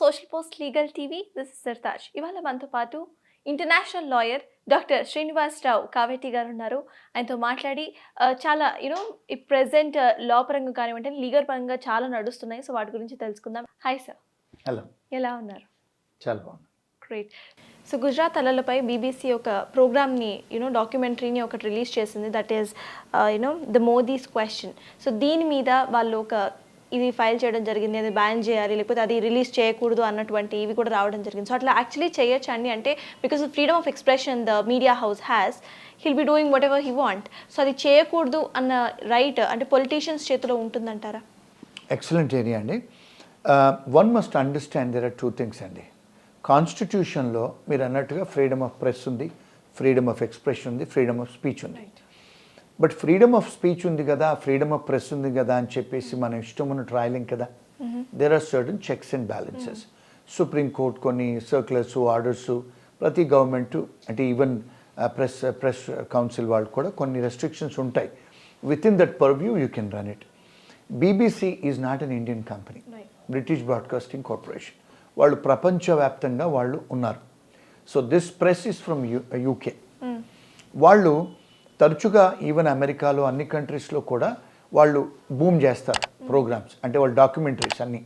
Social post legal TV. This is Sartaj. ఇవాళ మనతో పాటు international lawyer doctor Srinivas Rao Kaveti గారు ఉన్నారు. ఆయనతో మాట్లాడి చాలా ఈ ప్రెజెంట్ లా పరంగా కానివ్వండి, లీగల్ పరంగా చాలా నడుస్తున్నాయి. సో వాటి గురించి తెలుసుకుందాం. Hi sir. హలో. ఎలా ఉన్నారు? చాలా బాగుంది. గ్రేట్. సో గుజరాత్ అలలపై బీబీసీ ఒక ప్రోగ్రామ్ని డాక్యుమెంటరీని ఒకటి రిలీజ్ చేసింది. That is the Modi's question. So దీని మీద వాళ్ళు ఒక ఇది ఫైల్ చేయడం జరిగింది, అది బ్యాన్ చేయాలి లేకపోతే అది రిలీజ్ చేయకూడదు అన్నటువంటి ఇవి కూడా రావడం జరిగింది. సో అట్లా యాక్చువల్లీ చేయొచ్చు అండి, అంటే because of freedom of expression the media house has, he'll be doing whatever he want. So అది చేయకూడదు అన్న రైట్ అంటే పొలిటీషియన్స్ చేతిలో ఉంటుందంటారా? ఎక్సలెంట్ ఏరియా అండి. One must understand there are two things అండి. కాన్స్టిట్యూషన్లో మీరు అన్నట్టుగా ఫ్రీడమ్ ఆఫ్ ప్రెస్ ఉంది, ఫ్రీడమ్ ఆఫ్ ఎక్స్ప్రెషన్ ఉంది, ఫ్రీడమ్ ఆఫ్ స్పీచ్ ఉంది. బట్ ఫ్రీడమ్ ఆఫ్ స్పీచ్ ఉంది కదా, ఫ్రీడమ్ ఆఫ్ ప్రెస్ ఉంది కదా అని చెప్పేసి మనం ఇష్టం ఉన్నట్టు రాయలేం కదా. There are certain checks and balances. Supreme court కొన్ని సర్క్యులర్స్, ఆర్డర్స్, ప్రతి గవర్నమెంట్ అంటే ఈవెన్ ప్రెస్ కౌన్సిల్ వాళ్ళు కూడా కొన్ని రెస్ట్రిక్షన్స్ ఉంటాయి. Within that purview you can run it. BBC is not an Indian company, British Broadcasting Corporation. వాళ్ళు ప్రపంచవ్యాప్తంగా వాళ్ళు ఉన్నారు. So this press is from UK. వాళ్ళు తరచుగా ఈవెన్ అమెరికాలో అన్ని కంట్రీస్లో కూడా వాళ్ళు బూమ్ చేస్తారు ప్రోగ్రామ్స్. అంటే వాళ్ళు డాక్యుమెంటరీస్ అన్నీ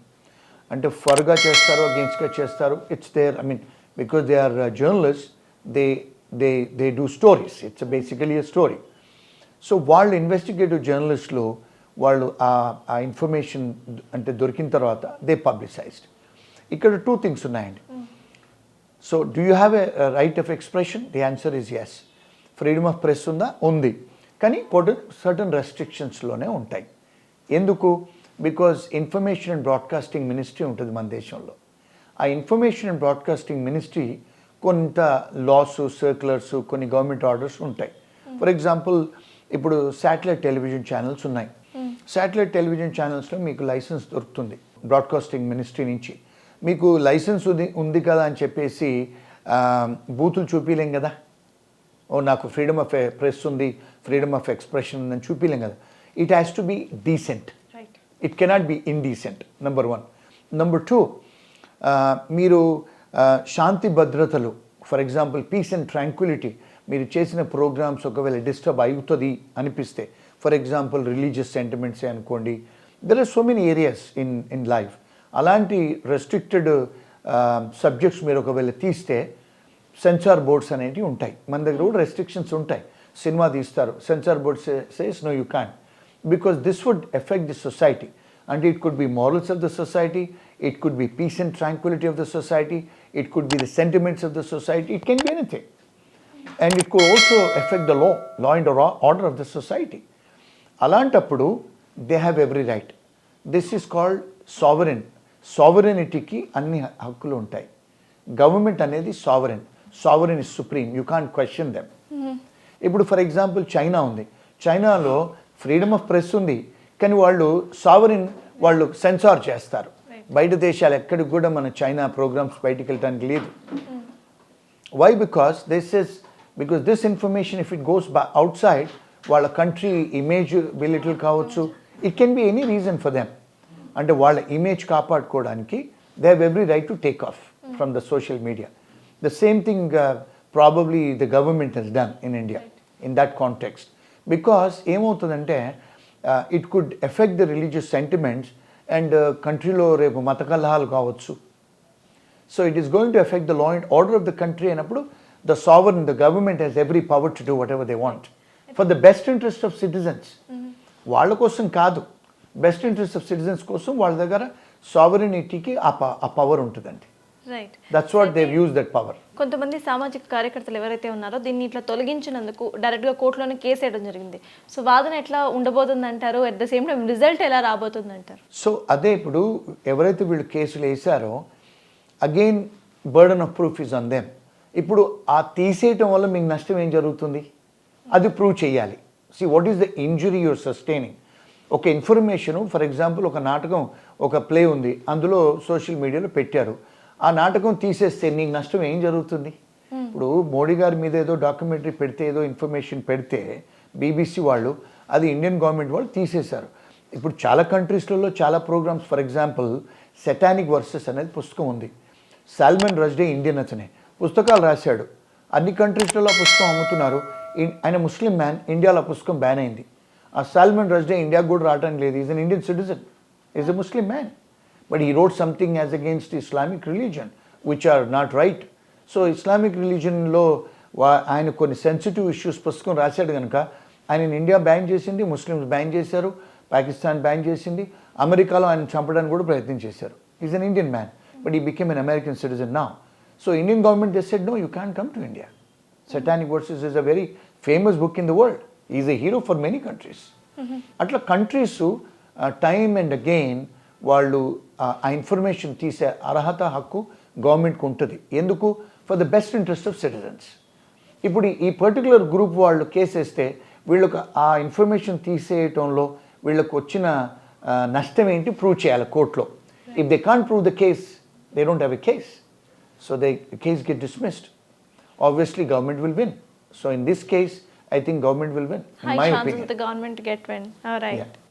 అంటే ఫర్గా చేస్తారు, అగేన్స్ట్గా చేస్తారు. It's there, I mean because they are journalist, they do stories. It's basically a story. So వాళ్ళు ఇన్వెస్టిగేటివ్ జర్నలిస్టులు వాళ్ళు ఆ ఇన్ఫర్మేషన్ అంటే దొరికిన తర్వాత దే పబ్లిసైజ్డ్. ఇక్కడ టూ థింగ్స్ ఉన్నాయండి. So do you have a right of expression? The answer is yes. Freedom of press ఉందా? ఉంది. కానీ సర్టన్ రెస్ట్రిక్షన్స్లోనే ఉంటాయి. ఎందుకు? Because information and broadcasting ministry ఉంటుంది మన దేశంలో. ఆ ఇన్ఫర్మేషన్ అండ్ బ్రాడ్కాస్టింగ్ మినిస్ట్రీ కొంత లాస్, సర్క్యులర్స్, కొన్ని గవర్నమెంట్ ఆర్డర్స్ ఉంటాయి. ఫర్ ఎగ్జాంపుల్ ఇప్పుడు శాటిలైట్ టెలివిజన్ ఛానల్స్ ఉన్నాయి. శాటిలైట్ టెలివిజన్ ఛానల్స్లో మీకు లైసెన్స్ దొరుకుతుంది బ్రాడ్కాస్టింగ్ మినిస్ట్రీ నుంచి. మీకు లైసెన్స్ ఉంది కదా అని చెప్పేసి బూతులు చూపించలేం కదా. ఓ నాకు ఫ్రీడమ్ ఆఫ్ ప్రెస్ ఉంది, ఫ్రీడమ్ ఆఫ్ ఎక్స్ప్రెషన్ ఉందని చూపించలేం కదా. It has to be decent. It cannot be indecent. Number one. Number two, మీరు శాంతి భద్రతలు, for example peace and tranquility, మీరు చేసిన ప్రోగ్రామ్స్ ఒకవేళ డిస్టర్బ్ అవుతుంది అనిపిస్తే, ఫర్ ఎగ్జాంపుల్ రిలీజియస్ సెంటిమెంట్సే అనుకోండి, there are so many areas in life. అలాంటి రెస్ట్రిక్టెడ్ సబ్జెక్ట్స్ మీరు ఒకవేళ తీస్తే సెన్సార్ బోర్డ్స్ అనేవి ఉంటాయి. మన దగ్గర కూడా రెస్ట్రిక్షన్స్ ఉంటాయి. సినిమా తీస్తారు, censor board says no you can, because this would effect the society. అంటే it could be morals of the society, it could be peace and tranquility of the society, it could be the sentiments of the society, it can be anything. And it could also effect the law and order of the society. అలాంటప్పుడు they have every right. This is called sovereign. సావరెనిటీకి అన్ని హక్కులు ఉంటాయి. Government అనేది sovereign. Sovereign is supreme. You can't question them. ఇప్పుడు for example China ఉంది. చైనాలో freedom of press ఉంది, కానీ వాళ్ళు సావరెన్, వాళ్ళు సెన్సార్ చేస్తారు. బయట దేశాలు ఎక్కడికి కూడా మన చైనా ప్రోగ్రామ్స్ బయటికి వెళ్ళడానికి లేదు. Why? Because this information if it goes outside, వాళ్ళ కంట్రీ ఇమేజ్ బిలిటిల్ కావచ్చు. It can be any reason for them. అంటే వాళ్ళ ఇమేజ్ కాపాడుకోవడానికి they have every right to take off from the social media. The same thing probably the government has done in India in that context, because ఏమవుతుందంటే it could affect the religious sentiments and కంట్రీలో రేపు మత కలహాలు కావచ్చు. So it is going to affect the law and order of the country. అన్నప్పుడు the sovereign, the government has every power to do whatever they want for the best interest of citizens. వాళ్ళ కోసం కాదు, best interest of citizens కోసం వాళ్ళ దగ్గర సావరెనిటీకి ఆ power ఉంటుందండి. Right. That's what they use that power. కొంతమంది సామాజిక కార్యకర్తలు ఎవరైతే ఉన్నారో దీన్ని ఇట్లా తొలగించినందుకు డైరెక్ట్గా కోర్టులోనే కేసు వేయడం జరిగింది. సో వాదన ఎట్లా ఉండబోతుంది అంటారు? At the same time result ఎలా రాబోతుంది అంటారు? సో అదే ఇప్పుడు ఎవరైతే వీళ్ళు కేసులు వేశారో again burden of proof is on them. ఇప్పుడు ఆ తీసేయటం వల్ల మీకు నష్టం ఏం జరుగుతుంది అది ప్రూవ్ చేయాలి. See what is the injury you're sustaining. ఒక ఇన్ఫర్మేషను, ఫర్ ఎగ్జాంపుల్ ఒక నాటకం, ఒక ప్లే ఉంది, అందులో సోషల్ మీడియాలో పెట్టారు, ఆ నాటకం తీసేస్తే నీకు నష్టం ఏం జరుగుతుంది? ఇప్పుడు మోడీ గారి మీద ఏదో డాక్యుమెంటరీ పెడితే, ఏదో ఇన్ఫర్మేషన్ పెడితే బీబీసీ వాళ్ళు, అది ఇండియన్ గవర్నమెంట్ వాళ్ళు తీసేశారు. ఇప్పుడు చాలా కంట్రీస్లలో చాలా programs, for example Satanic Verses అనేది పుస్తకం ఉంది. సాల్మన్ రష్డే ఇండియన్ అతనే పుస్తకాలు రాశాడు. అన్ని కంట్రీస్లలో ఆ పుస్తకం అమ్ముతున్నారు. ఆయన ముస్లిం మ్యాన్, ఇండియాలో ఆ పుస్తకం బ్యాన్ అయింది. ఆ సాల్మన్ రష్డే ఇండియాకు కూడా రావడానికి లేదు. Is an Indian citizen, is a Muslim man, but he wrote something as against Islamic religion which are not right. So Islamic రిలీజన్లో ఆయన కొన్ని సెన్సిటివ్ ఇష్యూస్ పుస్తకం రాశాడు కనుక ఆయన ఇండియా బ్యాన్ చేసింది, ముస్లిమ్స్ బ్యాన్ చేశారు, పాకిస్తాన్ బ్యాన్ చేసింది, అమెరికాలో ఆయన చంపడానికి కూడా ప్రయత్నం చేశారు. Is an Indian man, but he became an American citizen now. So Indian government they said, no, you can come to India. Satanic Verses is a very famous book in the world. He is a hero for many countries. అట్లా countries time and again వాళ్ళు ఆ information తీసే అర్హత, హక్కు గవర్నమెంట్కి ఉంటుంది. ఎందుకు? For the best interest of citizens. ఇప్పుడు ఈ పర్టికులర్ గ్రూప్ వాళ్ళు కేసు వేస్తే వీళ్ళకు ఆ ఇన్ఫర్మేషన్ తీసేయటంలో వీళ్ళకు వచ్చిన నష్టం ఏంటి ప్రూవ్ చేయాలి కోర్టులో. If they can't prove the case, they don't have a case, so the case get dismissed. Obviously government will win. So in this case I think government will win, in High my chances opinion. of the government to get win. All right. Yeah.